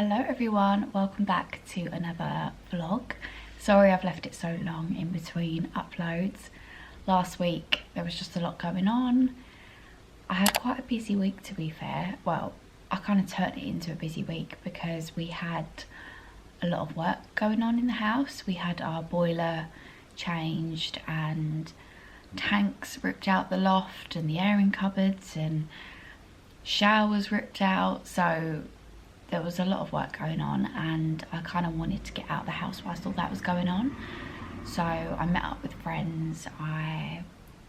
Hello everyone, welcome back to another vlog. Sorry I've left it so long in between uploads. Last week there was just a lot going on. I had quite a busy week, to be fair. Well, I kind of turned it into a busy week because we had a lot of work going on in the house. We had our boiler changed and tanks ripped out the loft and the airing cupboards and showers ripped out, so there was a lot of work going on and I kind of wanted to get out of the house whilst all that was going on. So I met up with friends, I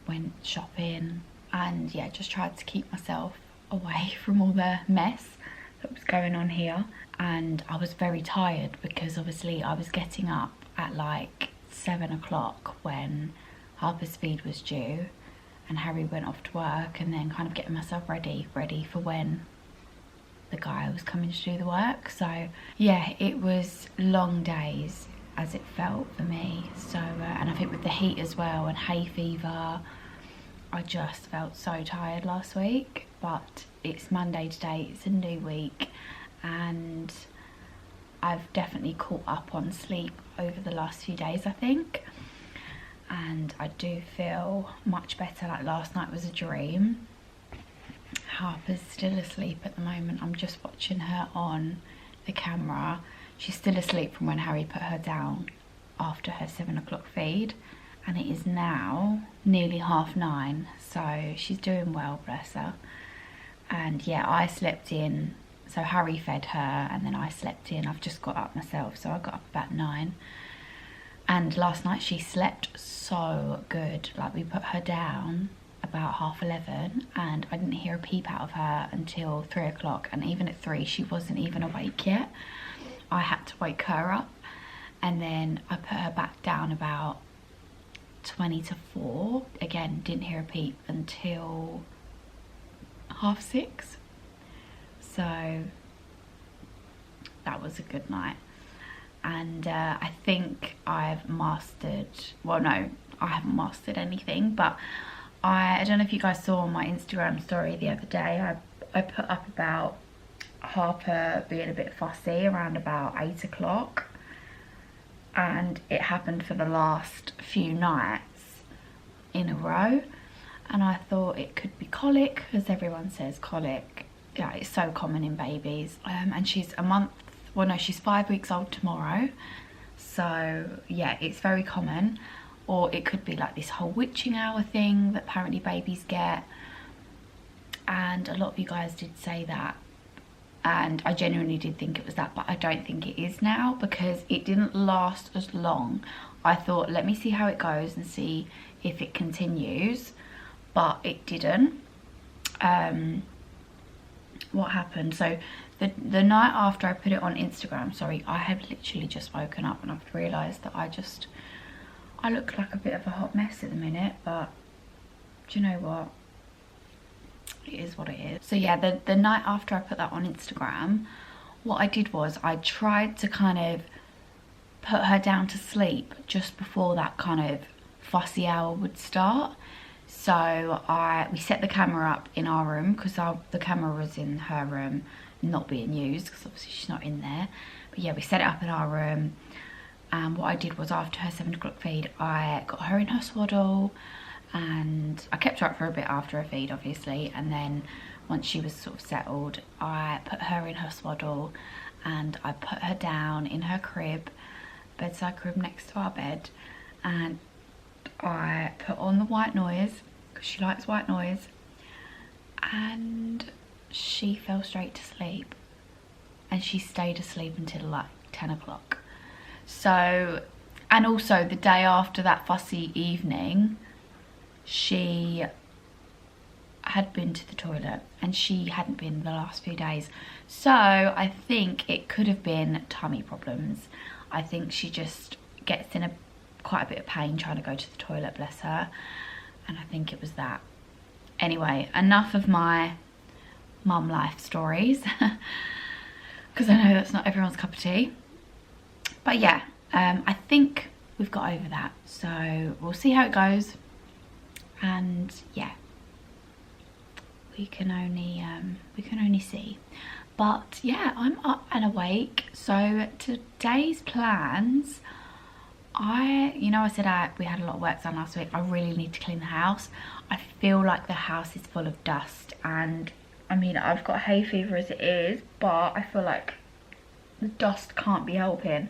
went shopping and yeah, just tried to keep myself away from all the mess that was going on here. And I was very tired because obviously I was getting up at like 7 o'clock when Harper's feed was due and Harry went off to work, and then kind of getting myself ready for when the guy was coming to do the work. So yeah, it was long days as it felt for me. So and I think with the heat as well and hay fever, I just felt so tired last week. But it's Monday today, it's a new week, and I've definitely caught up on sleep over the last few days, I think, and I do feel much better. Like last night was a dream. Harper's still asleep at the moment. I'm just watching her on the camera. She's still asleep from when Harry put her down after her 7 o'clock feed, and it is now nearly 9:30, so she's doing well, bless her. And yeah, I slept in, so Harry fed her and then I slept in. I've just got up myself, so I got up about 9. And last night she slept so good. Like, we put her down about 11:30 and I didn't hear a peep out of her until 3 o'clock, and even at 3 she wasn't even awake yet. I had to wake her up, and then I put her back down about 20 to 4. Again, didn't hear a peep until 6:30. So that was a good night. And I think I've mastered, well no, I haven't mastered anything, but I don't know if you guys saw my Instagram story the other day. I put up about Harper being a bit fussy around about 8 o'clock, and it happened for the last few nights in a row, and I thought it could be colic, because everyone says colic, yeah, it's so common in babies. And she's a month, well no, she's 5 weeks old tomorrow, so yeah, it's very common. Or it could be like this whole witching hour thing that apparently babies get, and a lot of you guys did say that, and I genuinely did think it was that, but I don't think it is now, because it didn't last as long. I thought, let me see how it goes and see if it continues, but it didn't. What happened, so the night after I put it on Instagram, sorry, I had literally just woken up and I've realised that I look like a bit of a hot mess at the minute, but do you know what? It is what it is. So yeah, the night after I put that on Instagram, what I did was I tried to kind of put her down to sleep just before that kind of fussy hour would start. So we set the camera up in our room, because the camera was in her room not being used, because obviously she's not in there. But yeah, we set it up in our room. And what I did was, after her 7 o'clock feed, I got her in her swaddle, and I kept her up for a bit after her feed, obviously. And then once she was sort of settled, I put her in her swaddle and I put her down in her crib, bedside crib next to our bed, and I put on the white noise, because she likes white noise, and she fell straight to sleep, and she stayed asleep until like 10 o'clock. So, and also the day after that fussy evening, she had been to the toilet, and she hadn't been the last few days. So I think it could have been tummy problems. I think she just gets in quite a bit of pain trying to go to the toilet, bless her. And I think it was that. Anyway, enough of my mum life stories, because I know that's not everyone's cup of tea. But yeah, I think we've got over that, so we'll see how it goes. And yeah, we can only see. But yeah, I'm up and awake. So today's plans, I said we had a lot of work done last week. I really need to clean the house. I feel like the house is full of dust, and I mean, I've got hay fever as it is, but I feel like the dust can't be helping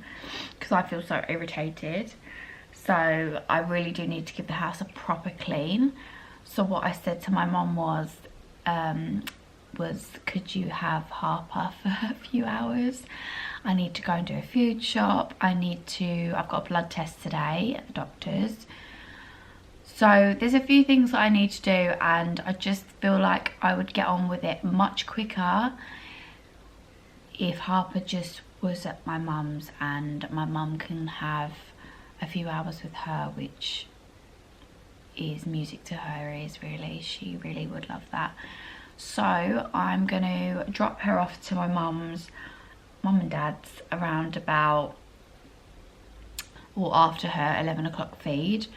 because I feel so irritated. So I really do need to give the house a proper clean. So what I said to my mum was could you have Harper for a few hours? I need to go and do a food shop. I've got a blood test today at the doctor's. So there's a few things that I need to do, and I just feel like I would get on with it much quicker if Harper just was at my mum's and my mum can have a few hours with her, which is music to her ears, really. She really would love that. So I'm going to drop her off to my mum and dad's around about, or after her 11 o'clock feed.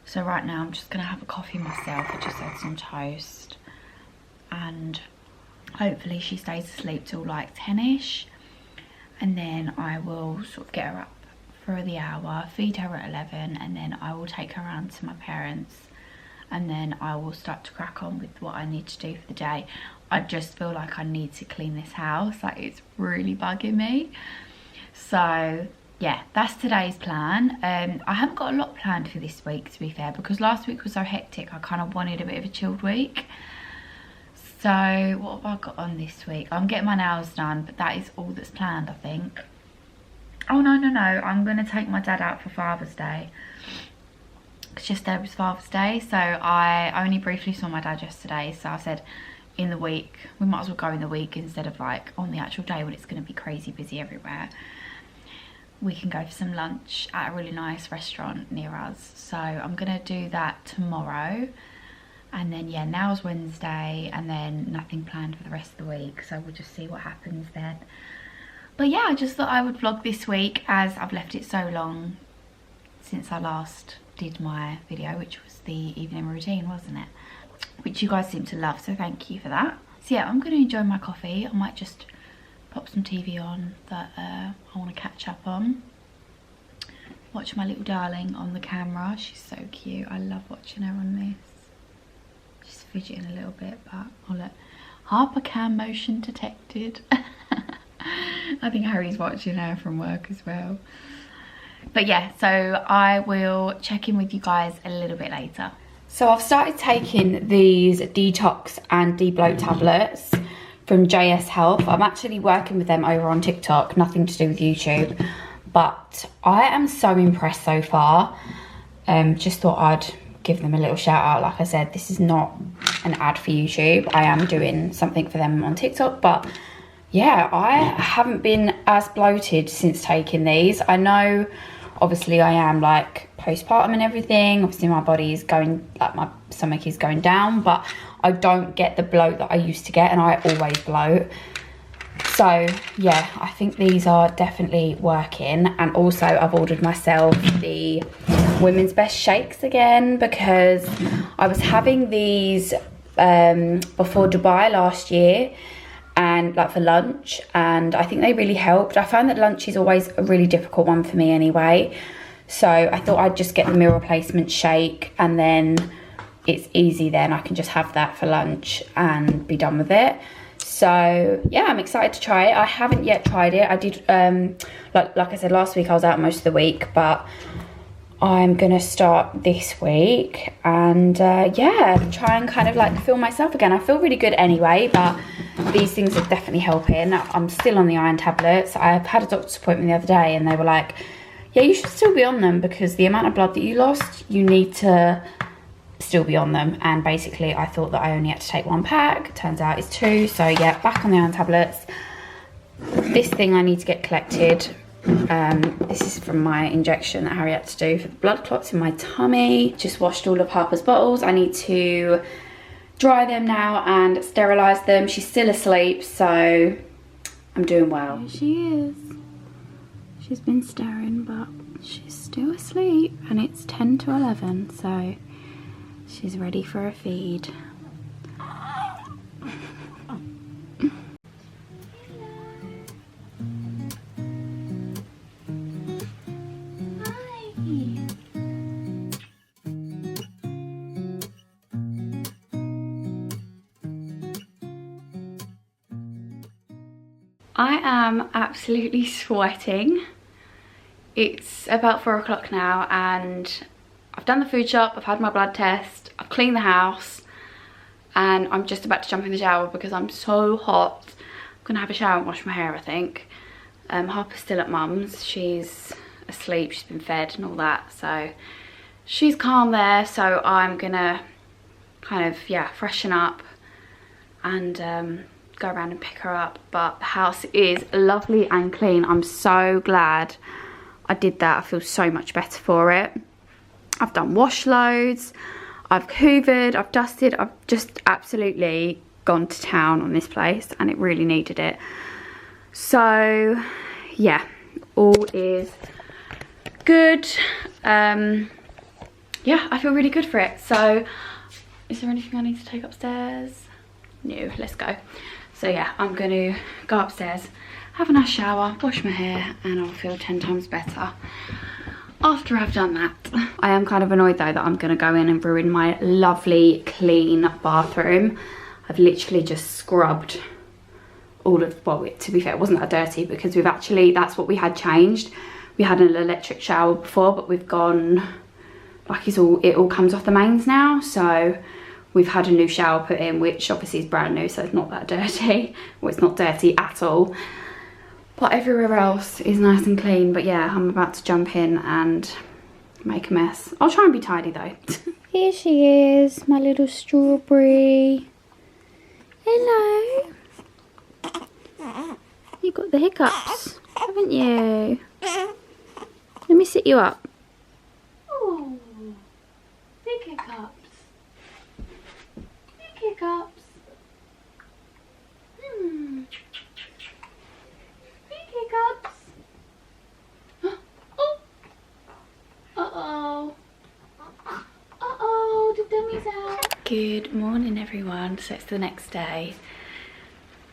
So right now I'm just going to have a coffee myself. I just had some toast, and hopefully she stays asleep till like 10ish, and then I will sort of get her up for the hour, feed her at 11, and then I will take her around to my parents, and then I will start to crack on with what I need to do for the day. I just feel like I need to clean this house, like it's really bugging me. So yeah, that's today's plan. I haven't got a lot planned for this week, to be fair, because last week was so hectic. I kind of wanted a bit of a chilled week. So what have I got on this week? I'm getting my nails done, but that is all that's planned, I think. Oh no, I'm going to take my dad out for Father's Day. It's just there was Father's Day, so I only briefly saw my dad yesterday, so I said in the week, we might as well go in the week instead of like on the actual day when it's going to be crazy busy everywhere. We can go for some lunch at a really nice restaurant near us. So I'm going to do that tomorrow. And then yeah, now's Wednesday, and then nothing planned for the rest of the week. So we'll just see what happens then. But yeah, I just thought I would vlog this week, as I've left it so long since I last did my video, which was the evening routine, wasn't it? Which you guys seem to love, so thank you for that. So yeah, I'm going to enjoy my coffee. I might just pop some TV on that I want to catch up on. Watch my little darling on the camera. She's so cute. I love watching her on this. Just fidgeting a little bit, but oh look, Harper cam motion detected. I think Harry's watching her from work as well. But yeah, so I will check in with you guys a little bit later. So I've started taking these detox and debloat tablets from JS Health. I'm actually working with them over on TikTok, nothing to do with YouTube, but I am so impressed so far. Just thought I'd give them a little shout out. Like I said, this is not an ad for YouTube. I am doing something for them on TikTok, but yeah, I haven't been as bloated since taking these. I know obviously I am like postpartum and everything. Obviously my body is going, like my stomach is going down, but I don't get the bloat that I used to get, and I always bloat. So yeah, I think these are definitely working. And also I've ordered myself the Women's Best shakes again, because I was having these before Dubai last year, and like for lunch, and I think they really helped. I found that lunch is always a really difficult one for me anyway, so I thought I'd just get the meal replacement shake, and then it's easy, then I can just have that for lunch and be done with it. So yeah, I'm excited to try it. I haven't yet tried it. I did like I said last week, I was out most of the week, but I'm gonna start this week, and yeah, try and kind of like feel myself again. I feel really good anyway, but these things are definitely helping. I'm still on the iron tablets. I've had a doctor's appointment the other day, and they were like, yeah, you should still be on them, because the amount of blood that you lost, you need to still be on them. And basically I thought that I only had to take 1 pack, turns out it's 2. So yeah, back on the iron tablets. This thing I need to get collected. This is from my injection that Harry had to do for the blood clots in my tummy. Just washed all of Harper's bottles. I need to dry them now and sterilise them. She's still asleep, so I'm doing well. Here she is. She's been staring, but she's still asleep, and it's 10 to 11, so she's ready for a feed. I am absolutely sweating. It's about 4 o'clock now and I've done the food shop, I've had my blood test, I've cleaned the house, and I'm just about to jump in the shower because I'm so hot. I'm gonna have a shower and wash my hair, I think. Harper's still at mum's. She's asleep, she's been fed and all that, so she's calm there. So I'm gonna kind of, yeah, freshen up and go around and pick her up. But the house is lovely and clean. I'm so glad I did that. I feel so much better for it. I've done wash loads, I've hoovered, I've dusted, I've just absolutely gone to town on this place and it really needed it. So yeah, all is good. Yeah, I feel really good for it. So is there anything I need to take upstairs? No, let's go. So yeah, I'm going to go upstairs, have a nice shower, wash my hair, and I'll feel 10 times better after I've done that. I am kind of annoyed though that I'm going to go in and ruin my lovely clean bathroom. I've literally just scrubbed all of, well, to be fair, it wasn't that dirty because we've actually, that's what we had changed. We had an electric shower before, but we've gone, like it all comes off the mains now. So we've had a new shower put in, which obviously is brand new, so it's not that dirty. Well, it's not dirty at all. But everywhere else is nice and clean. But yeah, I'm about to jump in and make a mess. I'll try and be tidy though. Here she is, my little strawberry. Hello. You got the hiccups, haven't you? Let me sit you up. Oh, big hiccups. Big hiccups. Hiccups. Oh. Uh-oh. Uh-oh, the dummy's out. Good morning, everyone. So it's the next day.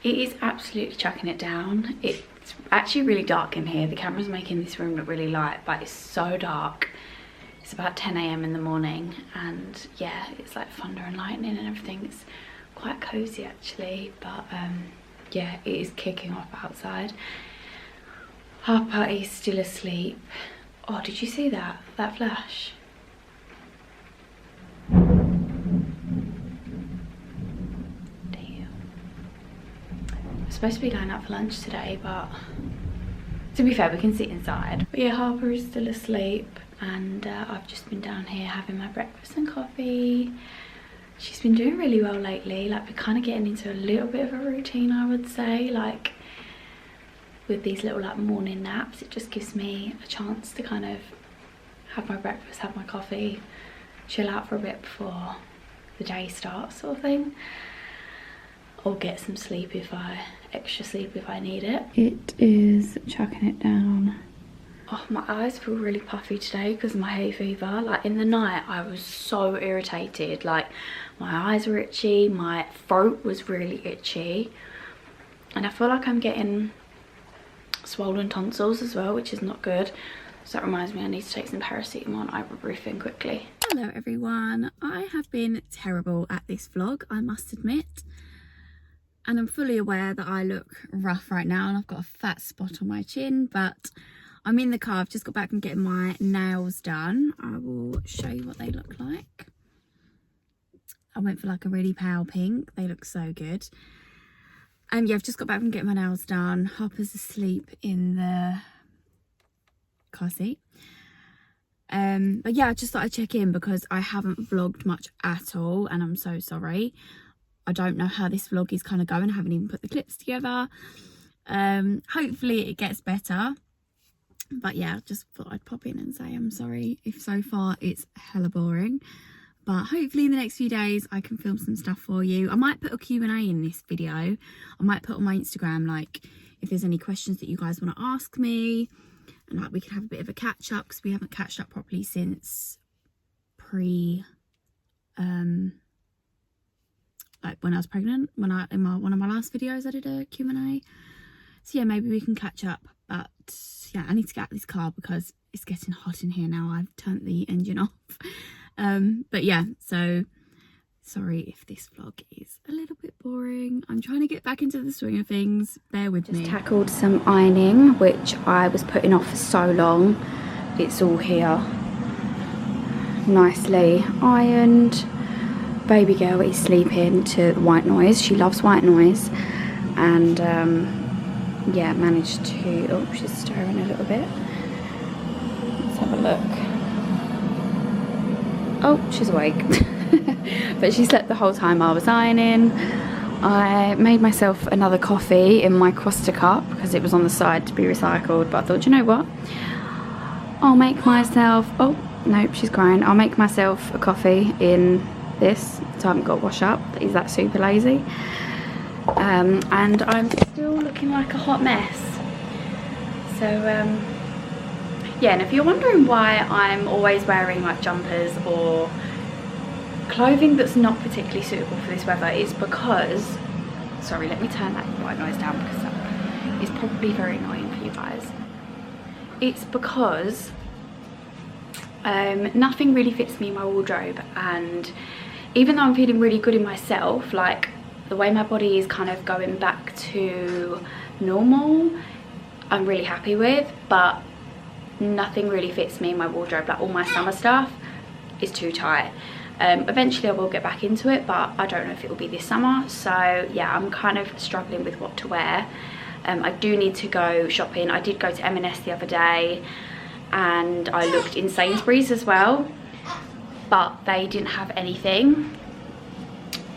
It is absolutely chucking it down. It's actually really dark in here. The camera's making this room look really light, but it's so dark. It's about 10 AM in the morning, and yeah, it's like thunder and lightning and everything. It's quite cozy actually, but yeah, it is kicking off outside. Harper is still asleep. Oh, did you see that flash? Damn. I'm supposed to be going out for lunch today, but to be fair, we can sit inside. But yeah, Harper is still asleep, and I've just been down here having my breakfast and coffee. She's been doing really well lately. Like, we're kind of getting into a little bit of a routine, I would say. Like, with these little like morning naps, it just gives me a chance to kind of have my breakfast, have my coffee, chill out for a bit before the day starts, sort of thing. Or get some sleep extra sleep if I need it. It is chucking it down. Oh, my eyes feel really puffy today because of my hay fever. Like, in the night I was so irritated. Like, my eyes were itchy, my throat was really itchy, and I feel like I'm getting swollen tonsils as well, which is not good. So that reminds me, I need to take some paracetamol and ibuprofen quickly. Hello everyone, I have been terrible at this vlog, I must admit, and I'm fully aware that I look rough right now and I've got a fat spot on my chin, but I'm in the car. I've just got back from getting my nails done. I will show you what they look like. I went for like a really pale pink. They look so good. Yeah, I've just got back from getting my nails done. Harper's asleep in the car seat. But yeah, I just thought I'd check in because I haven't vlogged much at all, and I'm so sorry. I don't know how this vlog is kind of going. I haven't even put the clips together. Hopefully it gets better. But yeah, just thought I'd pop in and say I'm sorry if so far it's hella boring. But hopefully in the next few days I can film some stuff for you. I might put a Q&A in this video. I might put on my Instagram, like, if there's any questions that you guys want to ask me. And like, we can have a bit of a catch up because we haven't catched up properly since like when I was pregnant. In one of my last videos I did a Q&A. So yeah, maybe we can catch up. But yeah, I need to get out of this car because it's getting hot in here now. I've turned the engine off. But yeah, so Sorry if this vlog is a little bit boring. I'm trying to get back into the swing of things. Bear with me. Just tackled some ironing, which I was putting off for so long. It's all here. Nicely ironed. Baby girl is sleeping to white noise. She loves white noise. And yeah, managed to... Oh, she's stirring a little bit. Let's have a look. Oh, she's awake. But she slept the whole time I was ironing. I made myself another coffee in my Costa cup because it was on the side to be recycled, but I thought, you know what, I'll make myself, oh nope, she's crying, I'll make myself a coffee in this, so I haven't got to wash up. Is that super lazy? And I'm still looking like a hot mess. So yeah, and if you're wondering why I'm always wearing like jumpers or clothing that's not particularly suitable for this weather, it's because, sorry, let me turn that white noise down because that is probably very annoying for you guys. It's because nothing really fits me in my wardrobe, and even though I'm feeling really good in myself, like the way my body is kind of going back to normal, I'm really happy with, but nothing really fits me in my wardrobe. Like all my summer stuff is too tight. Eventually I will get back into it, but I don't know if it will be this summer. So yeah, I'm kind of struggling with what to wear. I do need to go shopping. I did go to M&S the other day and I looked in Sainsbury's as well, but they didn't have anything.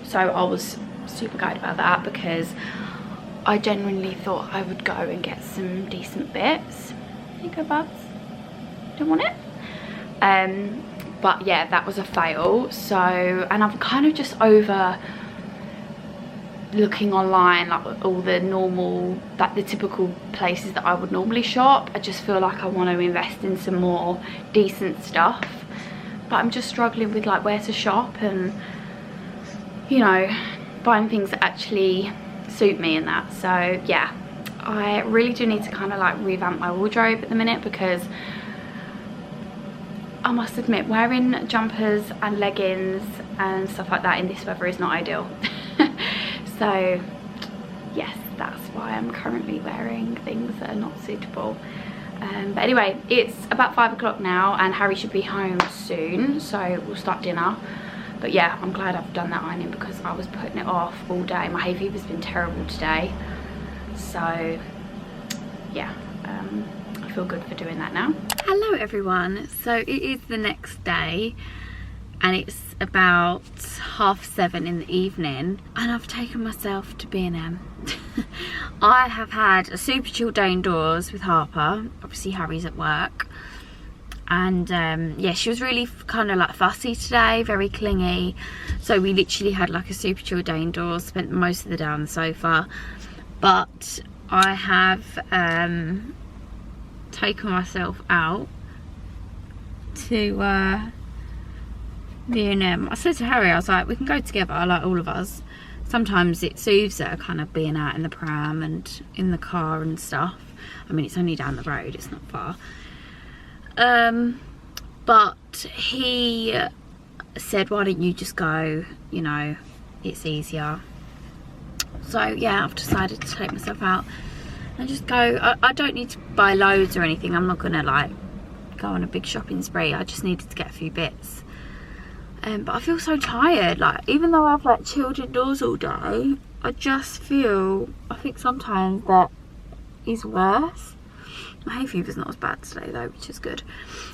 So I was super gutted about that because I genuinely thought I would go and get some decent bits. There you go, Bubs. Don't want it? But yeah, that was a fail. So, and I'm kind of just over looking online, like all the normal, like the typical places that I would normally shop. I just feel like I want to invest in some more decent stuff, but I'm just struggling with like where to shop and, you know, buying things that actually suit me and that. So yeah, I really do need to kind of like revamp my wardrobe at the minute, because I must admit, wearing jumpers and leggings and stuff like that in this weather is not ideal. So yes, that's why I'm currently wearing things that are not suitable. But anyway, it's about 5 o'clock now and Harry should be home soon, so we'll start dinner. But yeah, I'm glad I've done that ironing because I was putting it off all day. My hay fever's been terrible today. So yeah, I feel good for doing that now. Hello everyone. So it is the next day and it's about 7:30 in the evening and I've taken myself to B&M. I have had a super chill day indoors with Harper. Obviously Harry's at work. And yeah, she was really kind of like fussy today, very clingy. So we literally had like a super chill day indoors, spent most of the day on the sofa. But I have taken myself out to B&M. I said to Harry, I was like, we can go together, like all of us. Sometimes it soothes her kind of being out in the pram and in the car and stuff. I mean, it's only down the road, it's not far. But he said, why don't you just go, you know, it's easier. So yeah, I've decided to take myself out and just go. I don't need to buy loads or anything. I'm not gonna like go on a big shopping spree. I just needed to get a few bits. But I feel so tired. Like, even though I've like chilled indoors all day, I just feel, I think sometimes that is worse. My hay fever's not as bad today though, which is good.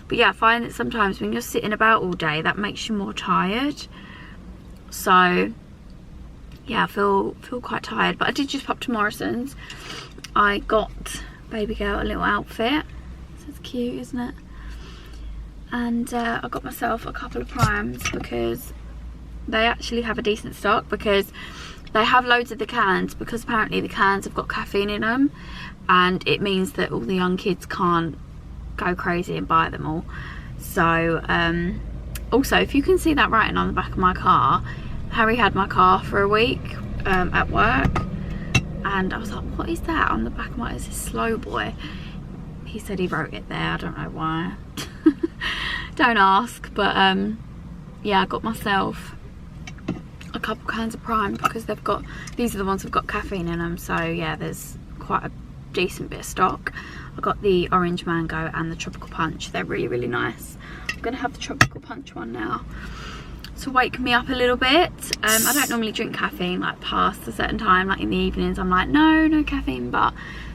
But yeah, I find that sometimes when you're sitting about all day, that makes you more tired. So yeah, I feel quite tired. But I did just pop to Morrison's. I got baby girl a little outfit. So it's cute, isn't it? And I got myself a couple of primes because they actually have a decent stock, because they have loads of the cans, because apparently the cans have got caffeine in them, and it means that all the young kids can't go crazy and buy them all. So also, if you can see that writing on the back of my car, Harry had my car for a week at work, and I was like, what is that on the back of my, is this slow boy? He said he wrote it there, I don't know why. Don't ask. But yeah, I got myself a couple cans of Prime because they've got, these are the ones that have got caffeine in them, so yeah, there's quite a decent bit of stock. I got the orange mango and the tropical punch. They're really, really nice. I'm gonna have the tropical punch one now to wake me up a little bit. I don't normally drink caffeine like past a certain time, like in the evenings I'm like no caffeine, but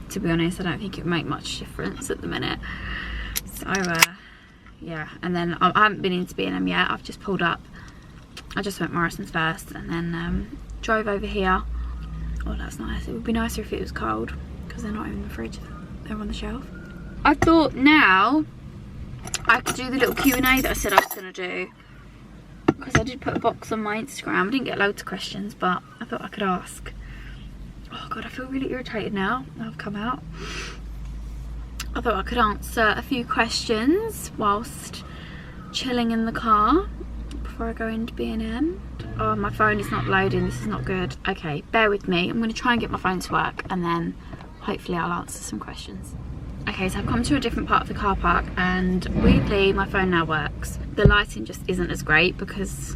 to be honest I don't think it would make much difference at the minute. So yeah, and then I haven't been into B&M yet. I've just pulled up, I just went Morrison's first and then drove over here. Oh, that's nice. It would be nicer if it was cold because they're not in the fridge, they're on the shelf. I thought now I could do the little Q&A that I said I was going to do, because I did put a box on my Instagram. I didn't get loads of questions, but I thought I could ask. Oh god, I feel really irritated now I've come out. I thought I could answer a few questions whilst chilling in the car before I go into B&M. Oh, my phone is not loading, this is not good. Okay, bear with me. I'm going to try and get my phone to work and then hopefully I'll answer some questions. Okay, so I've come to a different part of the car park and weirdly my phone now works. The lighting just isn't as great because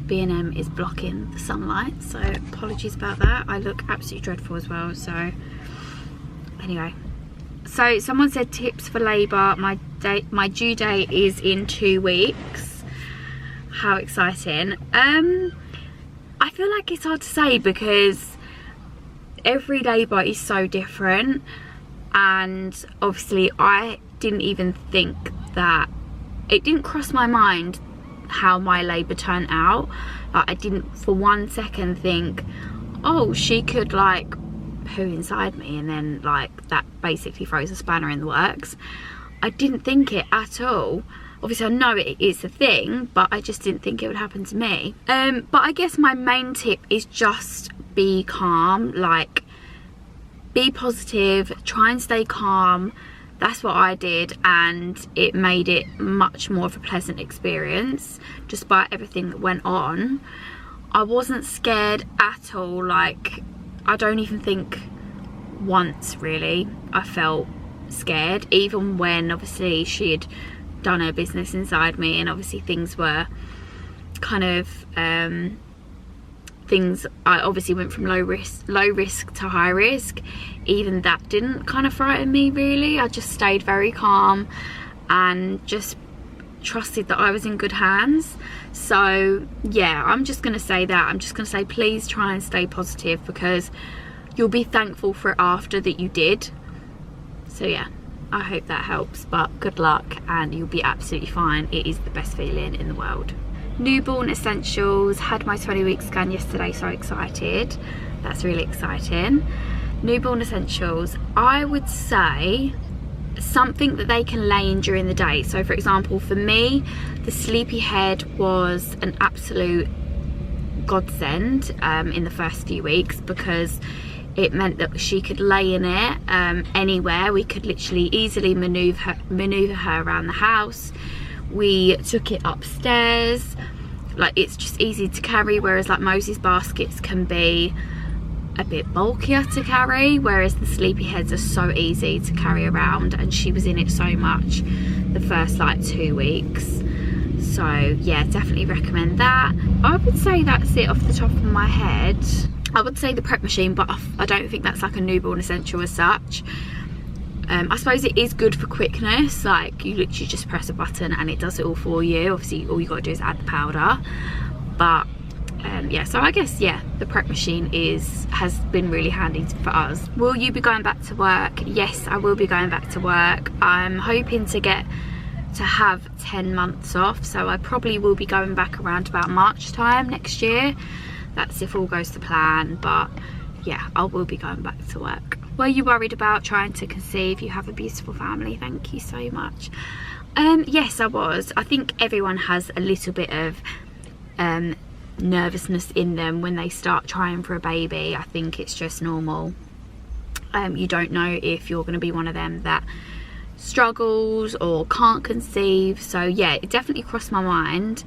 B&M is blocking the sunlight, so apologies about that. I look absolutely dreadful as well, so anyway. So someone said tips for labour. My due date is in 2 weeks. How exciting. I feel like it's hard to say because every labour is so different, and obviously I didn't even think that, it didn't cross my mind how my labour turned out. Like, I didn't for 1 second think, oh, she could like poo inside me and then like that basically throws a spanner in the works. I didn't think it at all. Obviously I know it is a thing, but I just didn't think it would happen to me. But I guess my main tip is just be calm, like be positive, try and stay calm. That's what I did, and it made it much more of a pleasant experience despite everything that went on. I wasn't scared at all. Like, I don't even think once really I felt scared, even when obviously she had done her business inside me and obviously things were kind of things, I obviously went from low risk to high risk. Even that didn't kind of frighten me really. I just stayed very calm and just trusted that I was in good hands. So yeah, I'm just gonna say that. I'm just gonna say please try and stay positive because you'll be thankful for it after that you did. So yeah, I hope that helps, but good luck and you'll be absolutely fine. It is the best feeling in the world. Newborn essentials, had my 20-week scan yesterday, so excited. That's really exciting. Newborn essentials, I would say something that they can lay in during the day. So for example, for me, the sleepy head was an absolute godsend in the first few weeks because it meant that she could lay in it anywhere. We could literally easily maneuver her around the house. We took it upstairs, like it's just easy to carry, whereas like Mosey's baskets can be a bit bulkier to carry, whereas the sleepy heads are so easy to carry around, and she was in it so much the first like 2 weeks. So yeah, definitely recommend that. I would say that's it off the top of my head. I would say the prep machine, but I don't think that's like a newborn essential as such. I suppose it is good for quickness, like you literally just press a button and it does it all for you. Obviously all you got to do is add the powder, but yeah, so I guess yeah, the prep machine has been really handy for us. Will you be going back to work? Yes, I will be going back to work. I'm hoping to have 10 months off, so I probably will be going back around about March time next year. That's if all goes to plan, but yeah, I will be going back to work. Were you worried about trying to conceive? You have a beautiful family, thank you so much. Yes, I was. I think everyone has a little bit of nervousness in them when they start trying for a baby. I think it's just normal. You don't know if you're going to be one of them that struggles or can't conceive, so yeah, it definitely crossed my mind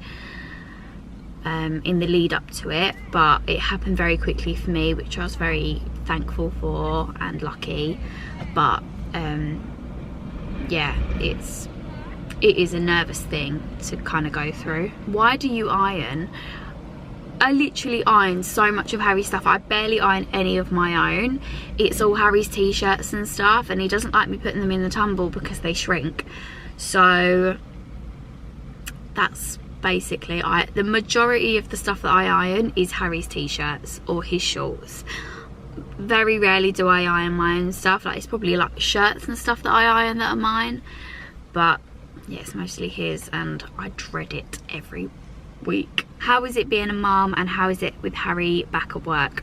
in the lead up to it, but it happened very quickly for me, which I was very thankful for and lucky. But yeah, it is a nervous thing to kind of go through. Why do you iron? I literally iron so much of Harry's stuff. I barely iron any of my own. It's all Harry's t-shirts and stuff, and he doesn't like me putting them in the tumble because they shrink. So that's basically the majority of the stuff that I iron is Harry's t-shirts or his shorts. Very rarely do I iron my own stuff. Like, it's probably like shirts and stuff that I iron that are mine, but yeah, it's mostly his, and I dread it every week. How is it being a mum, and how is it with Harry back at work?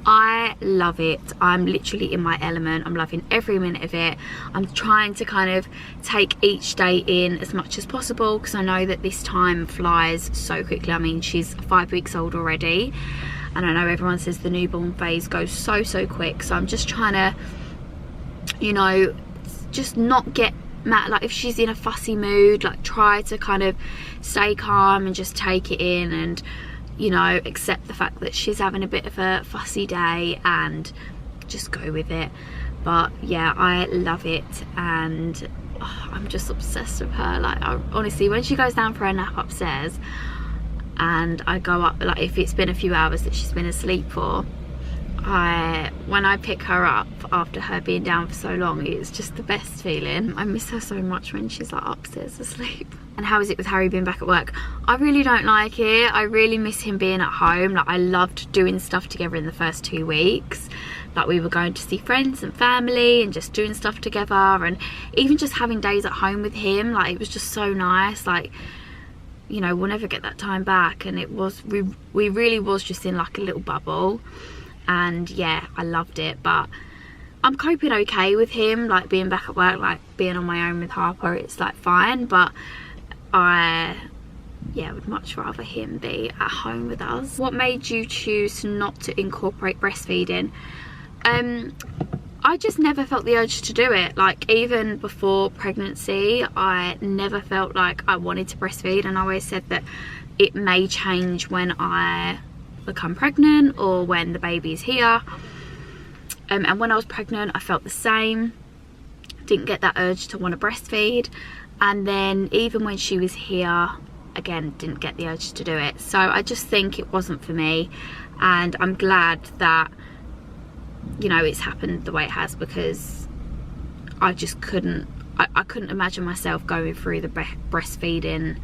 I love it. I'm literally in my element. I'm loving every minute of it. I'm trying to kind of take each day in as much as possible, because I know that this time flies so quickly. I mean, she's 5 weeks old already, and I know everyone says the newborn phase goes so quick. So I'm just trying to, you know, just not get mad. Like, if she's in a fussy mood, like, try to kind of stay calm and just take it in, and, you know, accept the fact that she's having a bit of a fussy day and just go with it. But yeah, I love it, and I'm just obsessed with her. Like, honestly, when she goes down for her nap upstairs and I go up, like, if it's been a few hours that she's been asleep for, when I pick her up after her being down for so long, it's just the best feeling. I miss her so much when she's like upstairs asleep. And how is it with Harry being back at work? I really don't like it. I really miss him being at home. Like, I loved doing stuff together in the first 2 weeks. Like, we were going to see friends and family and just doing stuff together, and even just having days at home with him. Like, it was just so nice. Like, you know, we'll never get that time back, and it was, we really was just in like a little bubble. And yeah, I loved it. But I'm coping okay with him, like, being back at work, like being on my own with Harper, it's like fine. But I would much rather him be at home with us. What made you choose not to incorporate breastfeeding? I just never felt the urge to do it. Like, even before pregnancy, I never felt like I wanted to breastfeed, and I always said that it may change when I become pregnant or when the baby is here. And when I was pregnant, I felt the same. Didn't get that urge to want to breastfeed. And then even when she was here, again, didn't get the urge to do it. So I just think it wasn't for me, and I'm glad that, you know, it's happened the way it has, because I just couldn't, I couldn't imagine myself going through the breastfeeding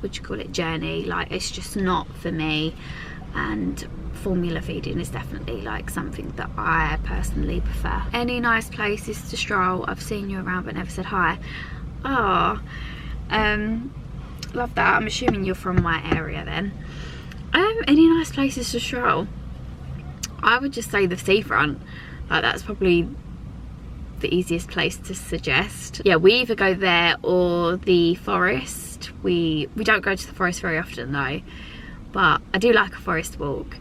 what do you call it, journey. Like, it's just not for me. And formula feeding is definitely like something that I personally prefer. Any nice places to stroll? I've seen you around but never said hi. Oh, love that. I'm assuming you're from my area then. Any nice places to stroll? I would just say the seafront. Like, that's probably the easiest place to suggest. Yeah, we either go there or the forest. We don't go to the forest very often though, but I do like a forest walk.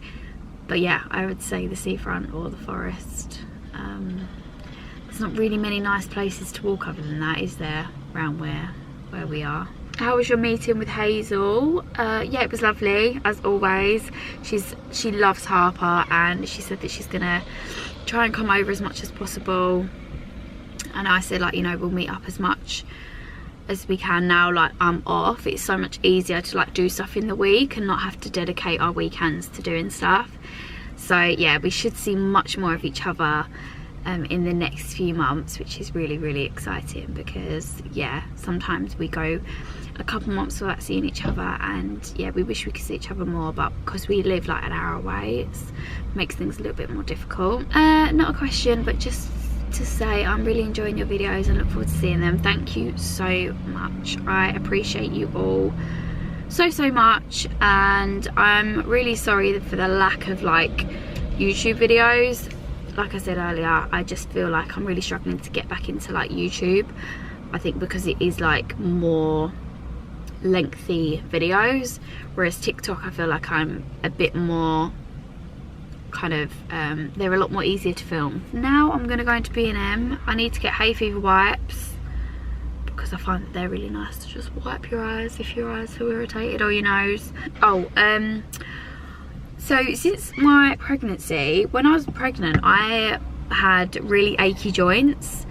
But yeah, I would say the seafront or the forest. There's not really many nice places to walk other than that, is there, around where we are. How was your meeting with Hazel? Yeah, it was lovely, as always. She loves Harper, and she said that she's gonna try and come over as much as possible. And I said, like, you know, we'll meet up as much as we can now. Like, I'm off. It's so much easier to like do stuff in the week and not have to dedicate our weekends to doing stuff. So yeah, we should see much more of each other in the next few months, which is really exciting, because yeah, sometimes we go a couple months without seeing each other, and yeah, we wish we could see each other more, but because we live like an hour away, it makes things a little bit more difficult. Not a question, but just to say I'm really enjoying your videos and look forward to seeing them. Thank you so much. I appreciate you all so much, and I'm really sorry for the lack of like YouTube videos. Like I said earlier, I just feel like I'm really struggling to get back into like YouTube. I think because it is like more lengthy videos, whereas TikTok I feel like I'm a bit more kind of they're a lot more easier to film. Now I'm gonna go into B&M. I need to get hay fever wipes, because I find that they're really nice to just wipe your eyes if your eyes are irritated, or your nose. So since my pregnancy, when I was pregnant, I had really achy joints,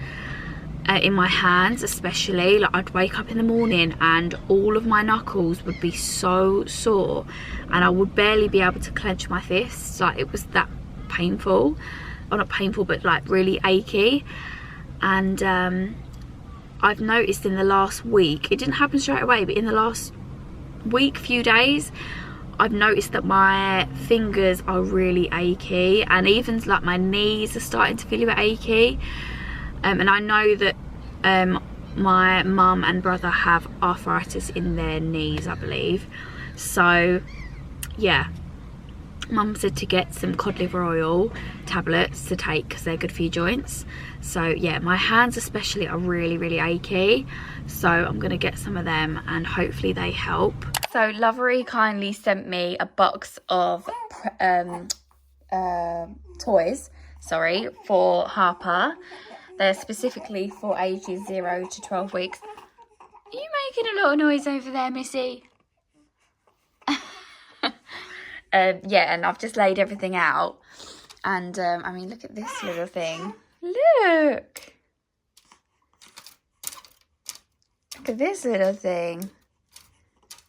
in my hands especially. Like I'd wake up in the morning and all of my knuckles would be so sore and I would barely be able to clench my fists. Like it was that painful, or not painful but like really achy. And I've noticed in the last week, it didn't happen straight away, but in the last week, few days, I've noticed that my fingers are really achy, and even like my knees are starting to feel a bit achy. And I know that my mum and brother have arthritis in their knees, I believe. So yeah, mum said to get some cod liver oil tablets to take because they're good for your joints. So yeah, my hands especially are really achy, so I'm gonna get some of them and hopefully they help. So Lovevery kindly sent me a box of toys, sorry, for Harper. They're specifically for ages 0 to 12 weeks. Are you making a lot of noise over there, Missy? Yeah, and I've just laid everything out. And I mean, look at this little thing. Look at this little thing.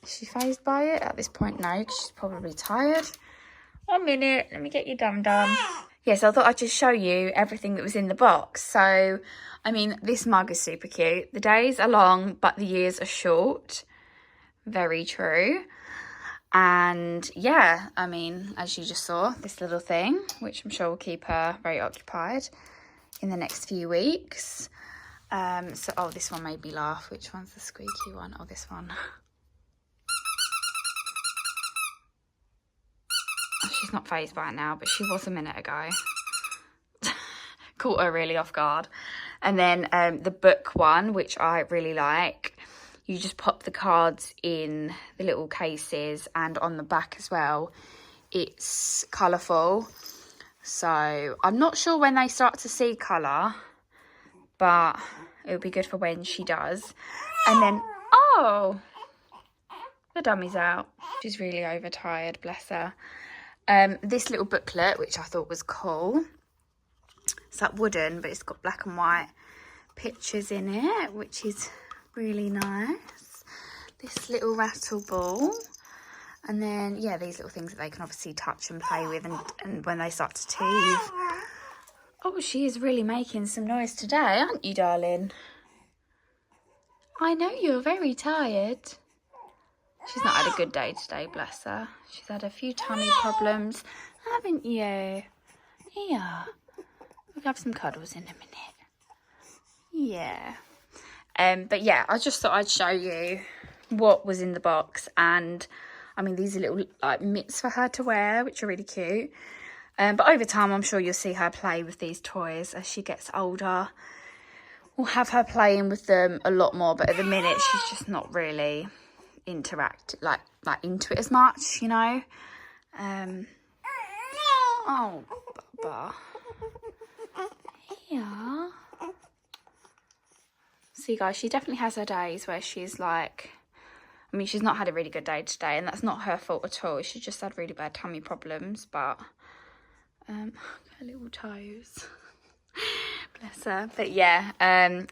Is she fazed by it? At this point, no, because she's probably tired. 1 minute, let me get you dum. Yes, I thought I'd just show you everything that was in the box. So, I mean, this mug is super cute. The days are long, but the years are short. Very true. And yeah, I mean, as you just saw, this little thing, which I'm sure will keep her very occupied in the next few weeks. So, oh, this one made me laugh. Which one's the squeaky one? Oh, this one. She's not fazed by it now, but she was a minute ago. Caught her really off guard. And then the book one, which I really like. You just pop the cards in the little cases, and on the back as well, it's colourful. So I'm not sure when they start to see colour, but it'll be good for when she does. And then, oh, the dummy's out. She's really overtired, bless her. This little booklet, which I thought was cool. It's like wooden, but it's got black and white pictures in it, which is really nice. This little rattle ball. And then, yeah, these little things that they can obviously touch and play with, and when they start to teeth. Oh, she is really making some noise today, aren't you, darling? I know you're very tired. She's not had a good day today, bless her. She's had a few tummy problems, haven't you? Yeah. We'll have some cuddles in a minute. Yeah. But yeah, I just thought I'd show you what was in the box. And I mean, these are little like mitts for her to wear, which are really cute. But over time, I'm sure you'll see her play with these toys as she gets older. We'll have her playing with them a lot more, but at the minute, she's just not really into it as much, you know. Oh, Bubba. Yeah. See, guys, she definitely has her days where she's like, I mean, she's not had a really good day today, and that's not her fault at all. She just had really bad tummy problems, but her little toes. Bless her. But yeah,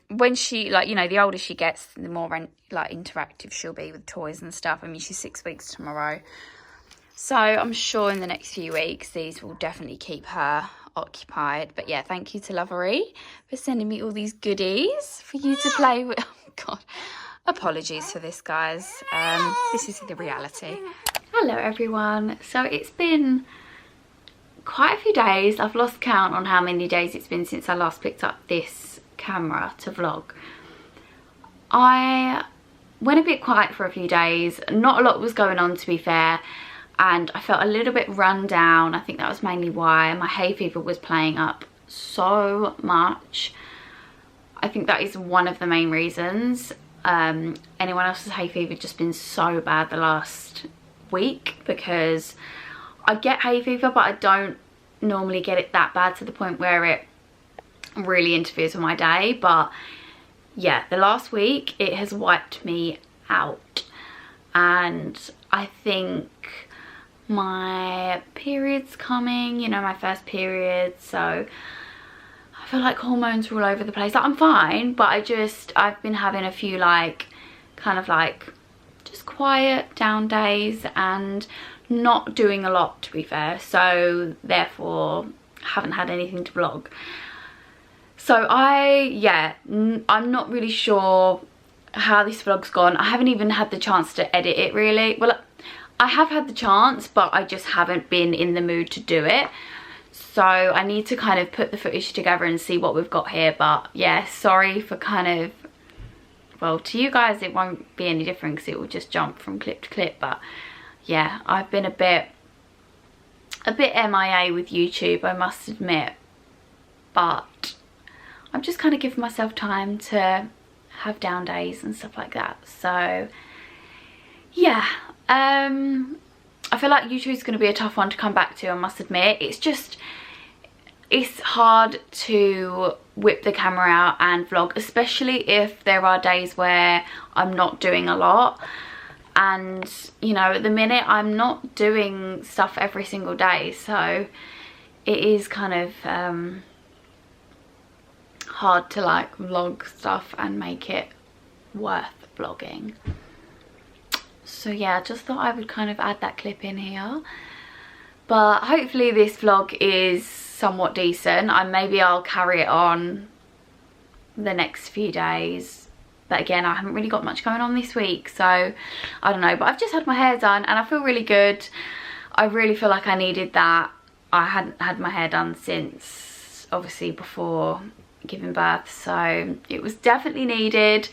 when she, like, you know, the older she gets, the more like interactive she'll be with toys and stuff. I mean, she's 6 weeks tomorrow, so I'm sure in the next few weeks these will definitely keep her occupied. But yeah, thank you to Lovevery for sending me all these goodies for you to play with. Oh god, apologies for this, guys. This is the reality. Hello everyone. So it's been quite a few days. I've lost count on how many days it's been since I last picked up this camera to vlog. I went a bit quiet for a few days. Not a lot was going on, to be fair, and I felt a little bit run down. I think that was mainly why. My hay fever was playing up so much. I think that is one of the main reasons. Anyone else's hay fever just been so bad the last week, because I get hay fever, but I don't normally get it that bad to the point where it really interferes with my day. But yeah, the last week it has wiped me out, and I think my period's coming, you know, my first period, so I feel like hormones are all over the place. Like, I'm fine, but I've been having a few like kind of like just quiet down days and not doing a lot, to be fair, so therefore haven't had anything to vlog. So I'm not really sure how this vlog's gone. I haven't even had the chance to edit it, really. Well, I have had the chance, but I just haven't been in the mood to do it. So I need to kind of put the footage together and see what we've got here. But yeah, sorry for kind of, well, to you guys it won't be any different because it will just jump from clip to clip. But yeah, I've been a bit MIA with YouTube, I must admit. But I'm just kind of giving myself time to have down days and stuff like that. So yeah, I feel like YouTube's going to be a tough one to come back to, I must admit. It's hard to whip the camera out and vlog, especially if there are days where I'm not doing a lot. And you know, at the minute I'm not doing stuff every single day, so it is kind of hard to like vlog stuff and make it worth vlogging. So yeah, I just thought I would kind of add that clip in here. But hopefully this vlog is somewhat decent. Maybe I'll carry it on the next few days. But again, I haven't really got much going on this week, so I don't know. But I've just had my hair done and I feel really good. I really feel like I needed that. I hadn't had my hair done since, obviously, before giving birth, so it was definitely needed.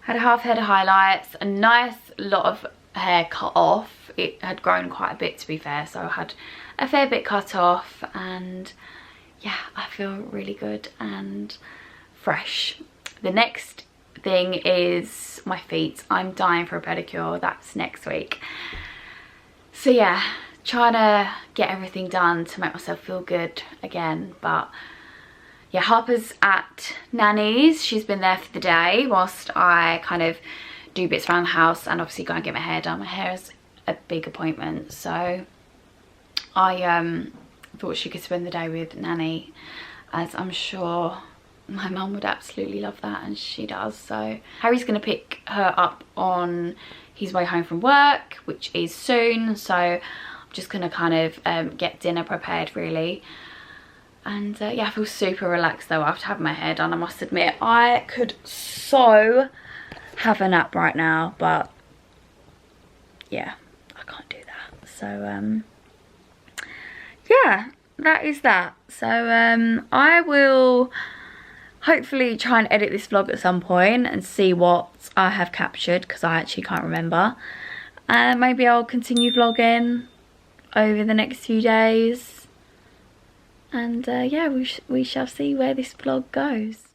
Had a half head of highlights, a nice lot of hair cut off. It had grown quite a bit, to be fair, so I had a fair bit cut off, and yeah, I feel really good and fresh. The next thing is my feet. I'm dying for a pedicure. That's next week. So yeah, trying to get everything done to make myself feel good again. But yeah, Harper's at Nanny's. She's been there for the day whilst I kind of do bits around the house and obviously go and get my hair done. My hair is a big appointment, so I thought she could spend the day with Nanny, as I'm sure my mum would absolutely love that, and she does. So Harry's going to pick her up on his way home from work, which is soon, so I'm just going to kind of get dinner prepared, really. And yeah, I feel super relaxed though after having my hair done. I must admit, I could so have a nap right now, but yeah, I can't do that. So yeah, that is that. So I will hopefully try and edit this vlog at some point and see what I have captured, because I actually can't remember. Maybe I'll continue vlogging over the next few days. And yeah, we shall see where this vlog goes.